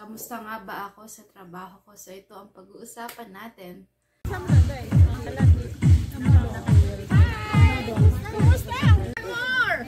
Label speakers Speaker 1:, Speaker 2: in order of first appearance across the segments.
Speaker 1: kamusta nga ba ako sa trabaho ko? So ito ang pag-uusapan natin.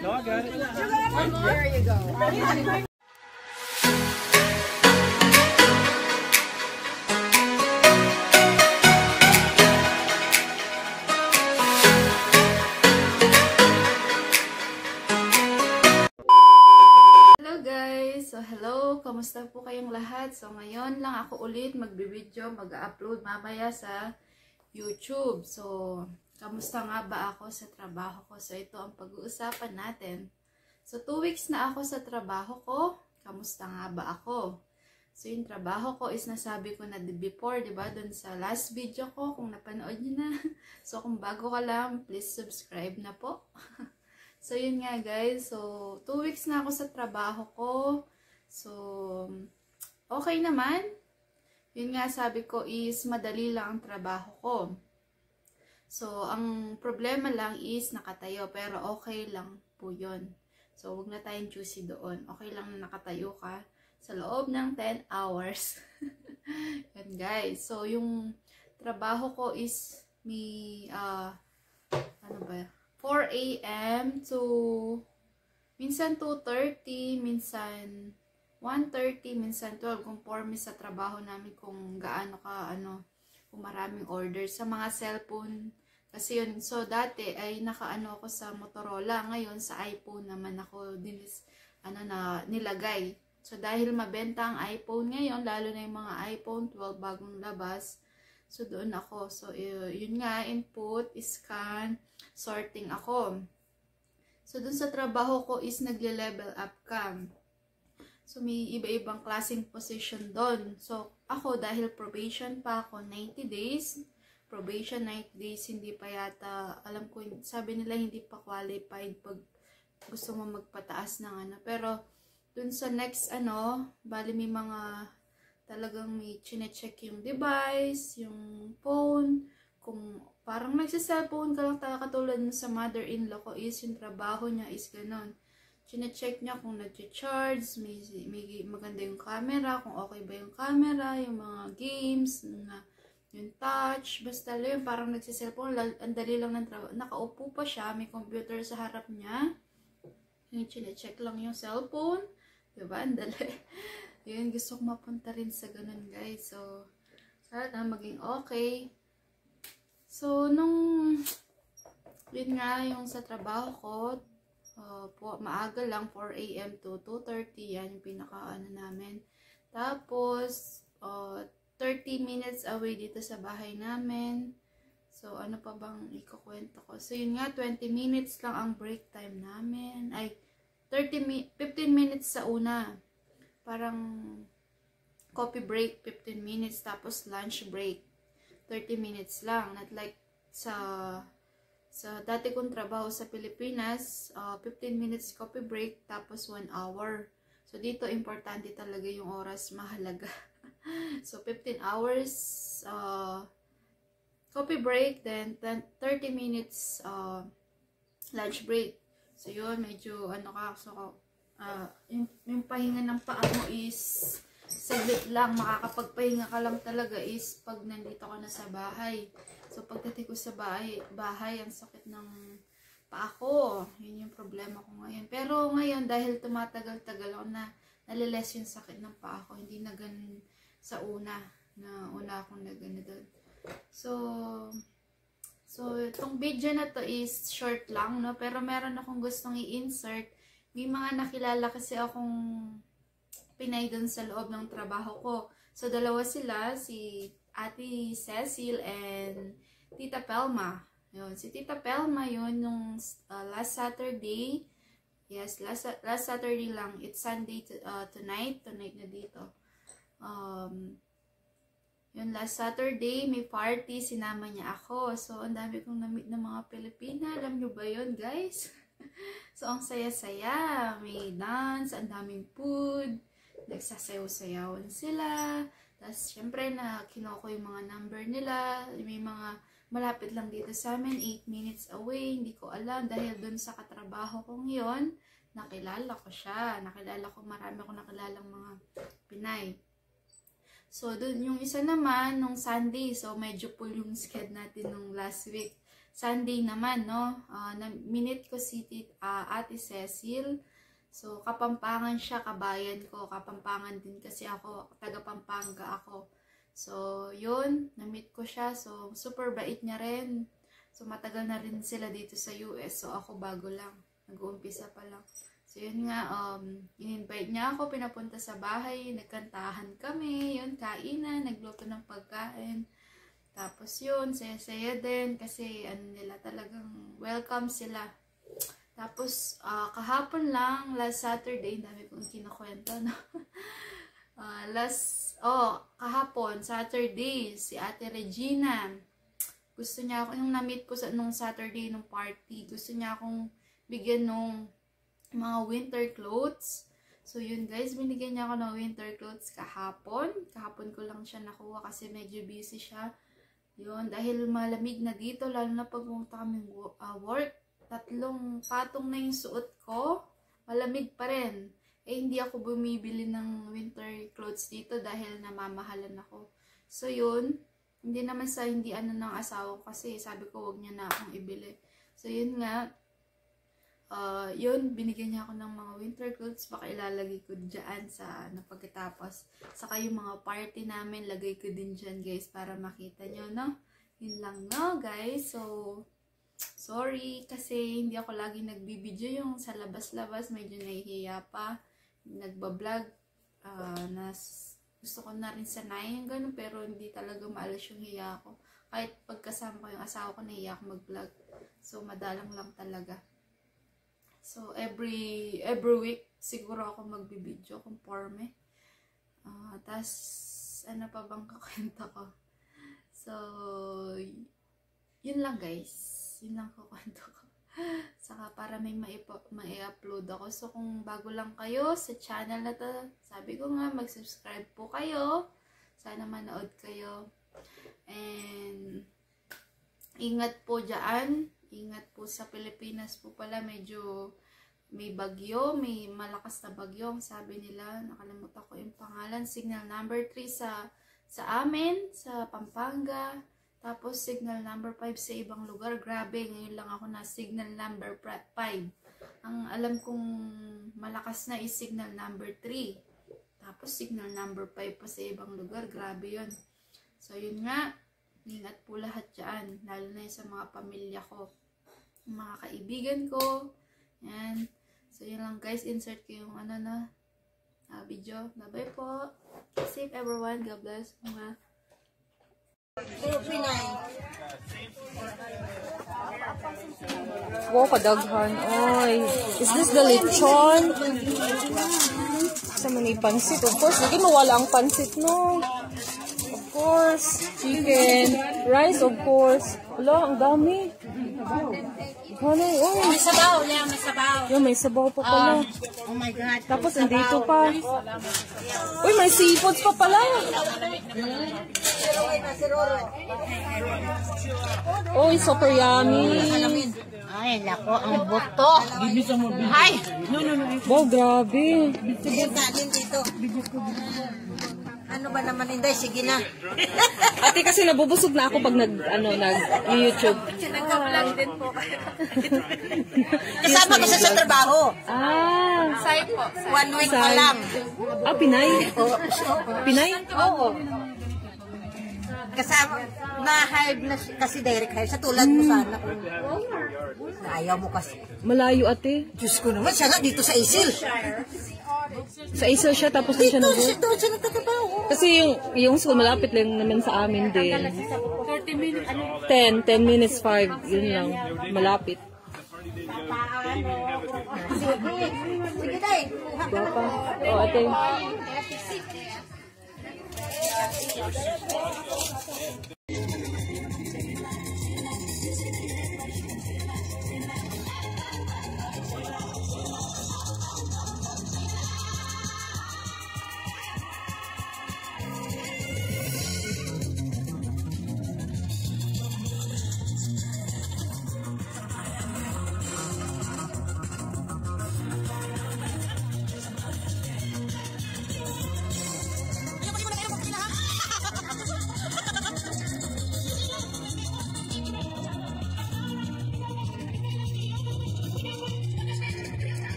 Speaker 2: No, I got it.
Speaker 3: There you go.
Speaker 1: So hello, kamusta po kayong lahat? So ngayon lang ako ulit magbi-video, mag-upload mamaya sa YouTube. So kamusta nga ba ako sa trabaho ko? So ito ang pag-uusapan natin. So 2 weeks na ako sa trabaho ko. Kamusta nga ba ako? So yung trabaho ko is nasabi ko na before, diba? Dun sa last video ko, kung napanood nyo na. So kung bago ka lang, please subscribe na po. So yun nga guys, so 2 weeks na ako sa trabaho ko. So, okay naman. Yun nga sabi ko is madali lang ang trabaho ko. So, ang problema lang is nakatayo. Pero okay lang po yun. So, huwag na tayong choosy doon. Okay lang na nakatayo ka sa loob ng 10 hours. Yan guys. So, yung trabaho ko is may, 4 a.m. to minsan 2:30, minsan 1:30, minsan 12, conforme sa trabaho namin kung gaano ka, kung maraming orders. Sa mga cellphone, kasi yun, so dati ay nakaano ako sa Motorola, ngayon sa iPhone naman ako nilagay. So dahil mabenta ang iPhone ngayon, lalo na yung mga iPhone 12 bagong labas, so doon ako. So yun nga, input, scan, sorting ako. So dun sa trabaho ko is nagle-level up ka. So, may iba-ibang klaseng position doon. So, ako, dahil probation pa ako, 90 days. Probation, 90 days, hindi pa yata, alam ko, sabi nila hindi pa qualified pag gusto mo magpataas ng Pero, doon sa next, bali may mga, talagang may chine-check yung device, yung phone, kung parang nagsa-cellphone ka lang, katulad sa mother-in-law ko is, yung trabaho niya is ganon. Chine-check niya kung nag-charge, may maganda yung camera, kung okay ba yung camera, yung mga games, yung touch, basta lang parang nagsiselfone, ang dali lang ng trabaho. Nakaupo pa siya, may computer sa harap niya. Yung chine-check lang yung cellphone, diba? Ang dali. Yun, gusto ko mapunta rin sa ganun guys. So, sana maging okay. So, yun nga, yung sa trabaho ko, maaga lang, 4 a.m. to 2:30, yan yung pinaka namin. Tapos, 30 minutes away dito sa bahay namin. So, ano pa bang ikukwento ko? So, yun nga, 20 minutes lang ang break time namin. Ay, 15 minutes sa una. Parang coffee break, 15 minutes. Tapos, lunch break, 30 minutes lang. Not like sa dati kong trabaho sa Pilipinas, 15 minutes coffee break, tapos 1 hour. So, dito, importante talaga yung oras, mahalaga. So, 15 hours coffee break, then 30 minutes lunch break. So, yun, medyo, yung pahinga ng paa mo is saglit lang. Makakapagpahinga ka lang talaga is pag nandito ka na sa bahay. So, pagdating ko sa bahay, ang sakit ng paa ko. Yun yung problema ko ngayon. Pero ngayon, dahil tumatagal-tagal ako naliles yung sakit ng paa ko. Hindi na ganun sa una akong na gano'n doon. So, itong video na to is short lang, no? Pero meron akong gustong i-insert. May mga nakilala kasi akong Pinay doon sa loob ng trabaho ko. So, dalawa sila, si Ate Cecil and Tita Pelma. Yun. Si Tita Pelma yun yung last Saturday. Yes, last Saturday lang. It's Sunday tonight. Tonight na dito. Yun, last Saturday, may party. Sinama niya ako. So, ang dami kong na-meet ng mga Pilipina. Alam nyo ba yun, guys? So, ang saya-saya. May dance, ang daming food. Nagsasayaw-sayawan sila. Tapos, syempre, kinoko yung mga number nila. May mga malapit lang dito sa amin, 8 minutes away. Hindi ko alam. Dahil dun sa katrabaho kong yon, nakilala ko siya. Marami akong nakilalang mga Pinay. So, dun, yung isa naman, nung Sunday, so medyo full yung schedule natin nung last week. Sunday naman, no, minute ko si Ate Cecil. So, Kapampangan siya, kabayan ko. Kapampangan din kasi ako, taga Pampanga ako. So, yun, na-meet ko siya. So, super bait niya rin. So, matagal na rin sila dito sa US. So, ako bago lang. Nag-uumpisa pa lang. So, yun nga, in-invite niya ako, pinapunta sa bahay, nagkantahan kami, yun, kainan, nagluto ng pagkain. Tapos yun, saya-saya din, kasi ano nila, talagang welcome sila. Tapos, kahapon lang, last Saturday, dami kong kinukwento, no? Kahapon, Saturday, si Ate Regina, gusto niya ako, yung na-meet ko nung Saturday, nung party, gusto niya akong bigyan nung mga winter clothes. So, yun guys, binigyan niya ako ng winter clothes kahapon. Kahapon ko lang siya nakuha kasi medyo busy siya. Yun, dahil malamig na dito, lalo na pag pumunta kami work, 3 patong na yung suot ko, malamig pa rin. Hindi ako bumibili ng winter clothes dito dahil namamahalan ako. So, yun, hindi naman sa hindi ng asawa ko kasi sabi ko wag niya na akong ibili. So, yun nga, yun, binigyan niya ako ng mga winter clothes, baka ilalagay ko dyan sa pagkatapos. Saka yung mga party namin, lagay ko din dyan guys, para makita nyo, no? Yun lang, no, guys? So, sorry, kasi hindi ako lagi nagbibideo, yung sa labas-labas, medyo nahihiya pa. Nagbablog, gusto ko na rin sanayin yung ganun, pero hindi talaga maalas yung hiya ko. Kahit pagkasama ko yung asawa ko, nahiya ako mag-vlog. So, madalang lang talaga. So, every week, siguro ako magbibideo kung porme. Tas, ano pa bang kakwento ko? So, yun lang guys. Yun lang kakwento ko. Saka para may ma-upload ako. So, kung bago lang kayo sa channel na to, sabi ko nga, mag-subscribe po kayo. Sana manood kayo. And, ingat po dyan. Ingat po sa Pilipinas po pala, medyo may bagyo, may malakas na bagyo. Ang sabi nila, nakalimutan ko yung pangalan, signal number 3 sa amin, sa Pampanga. Tapos signal number 5 sa ibang lugar. Grabe, ngayon lang ako na signal number 5. Ang alam kong malakas na is signal number 3. Tapos signal number 5 pa sa ibang lugar. Grabe yun. So yun nga, ingat po lahat dyan, lalo na sa mga pamilya ko, mga kaibigan ko. Yan. So, yun lang guys. Insert ko yung video. Bye-bye po. Safe everyone. God bless.
Speaker 2: Wow, kadaghan. Oy, is this the lechon? Sa manay pansit. Of course, hindi mawala ang pansit, no? Of course, chicken, rice, of course. Wala, ang dami. Hanay, oh.
Speaker 3: May sabaw, may sabaw.
Speaker 2: Yung may sabaw pa pala.
Speaker 3: Oh my God.
Speaker 2: Tapos, andito pa. Uy, may seafoods pa pala. Uy, super yummy.
Speaker 3: Ay, lako, ang buto. Ay, no.
Speaker 2: Wow, grabe.
Speaker 3: Dito. Ano ba naman, Inday? Sige na.
Speaker 2: Ate, kasi nabubusog na ako pag nag-YouTube.
Speaker 1: Nagka-vlog din po kayo.
Speaker 3: Kasama ko sa trabaho.
Speaker 2: Ah.
Speaker 1: Side po.
Speaker 3: 1 week pa lang.
Speaker 2: Ah, Pinay? Pinay?
Speaker 3: Oo. Kasama, na-hired na kasi direct hire. Sa tulad mo sana. Ayaw mo kasi.
Speaker 2: Malayo, ate.
Speaker 3: Diyos ko naman, siya nga dito sa Isil.
Speaker 2: Sa Isil siya, tapos na siya
Speaker 3: Dito siya nagtatrabaho.
Speaker 2: Kasi yung school malapit lang naman sa amin din.
Speaker 1: 30 minutes.
Speaker 2: 10 minutes, 5. Yun lang. Malapit.
Speaker 3: Sige, Day.
Speaker 2: Bapa. O, ate.